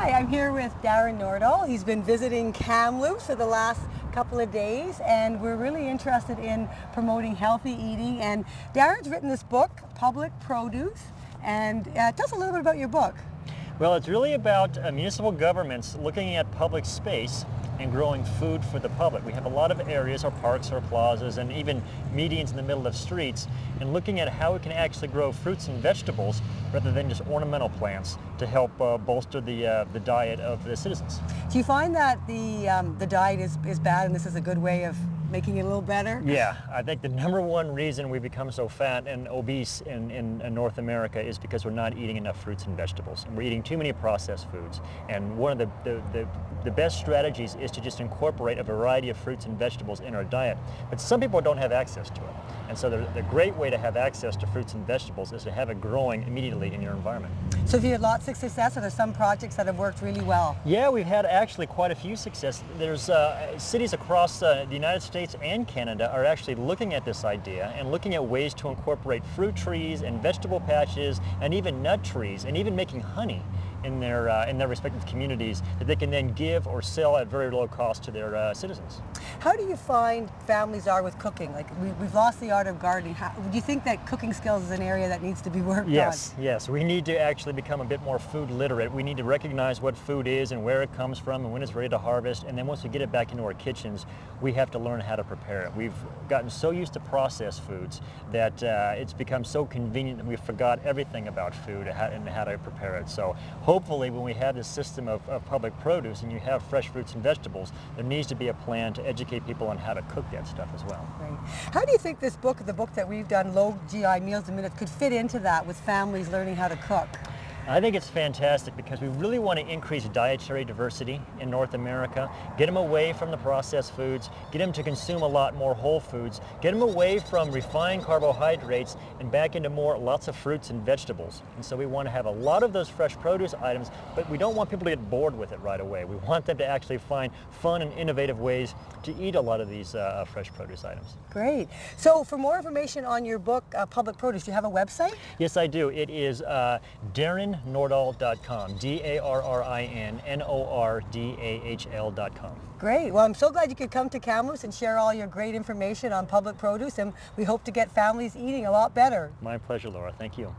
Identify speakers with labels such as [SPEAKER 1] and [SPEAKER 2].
[SPEAKER 1] Hi, I'm here with Darrin Nordahl. He's been visiting Kamloops for the last couple of days, and we're really interested in promoting healthy eating. And Darrin's written this book, Public Produce, and tell us a little bit about your book.
[SPEAKER 2] Well, it's really about municipal governments looking at public space and growing food for the public. We have a lot of areas, our parks, our plazas, and even medians in the middle of streets, and looking at how we can actually grow fruits and vegetables rather than just ornamental plants to help bolster the diet of the citizens.
[SPEAKER 1] Do you find that the diet is bad, and this is a good way of making it a little better?
[SPEAKER 2] Yeah, I think the number one reason we become so fat and obese in North America is because we're not eating enough fruits and vegetables, and we're eating too many processed foods. And one of the best strategies is to just incorporate a variety of fruits and vegetables in our diet. But some people don't have access to it. And so the great way to have access to fruits and vegetables is to have it growing immediately in your environment.
[SPEAKER 1] So have you had lots of success, or there's some projects that have worked really well?
[SPEAKER 2] Yeah, we've had actually quite a few success. There's cities across the United States and Canada are actually looking at this idea and looking at ways to incorporate fruit trees and vegetable patches and even nut trees and even making honey in their respective communities that they can then give or sell at very low cost to their citizens.
[SPEAKER 1] How do you find families are with cooking? Like we've lost the art of gardening. Do you think that cooking skills is an area that needs to be worked on?
[SPEAKER 2] Yes. We need to actually become a bit more food literate. We need to recognize what food is and where it comes from and when it's ready to harvest. And then once we get it back into our kitchens, we have to learn how to prepare it. We've gotten so used to processed foods that it's become so convenient that we forgot everything about food and how to prepare it. So hopefully when we have this system of public produce and you have fresh fruits and vegetables, there needs to be a plan to educate people on how to cook that stuff as well.
[SPEAKER 1] Right. How do you think this book, the book that we've done, Low GI Meals a Minute, could fit into that with families learning how to cook?
[SPEAKER 2] I think it's fantastic because we really want to increase dietary diversity in North America, get them away from the processed foods, get them to consume a lot more whole foods, get them away from refined carbohydrates and back into lots of fruits and vegetables. And so we want to have a lot of those fresh produce items, but we don't want people to get bored with it right away. We want them to actually find fun and innovative ways to eat a lot of these fresh produce items.
[SPEAKER 1] Great. So for more information on your book, Public Produce, do you have a website?
[SPEAKER 2] Yes, I do. It is DarrinNordahl.com, DarrinNordahl.com.
[SPEAKER 1] Great. Well, I'm so glad you could come to Kamloops and share all your great information on public produce, and we hope to get families eating a lot better.
[SPEAKER 2] My pleasure, Laura. Thank you.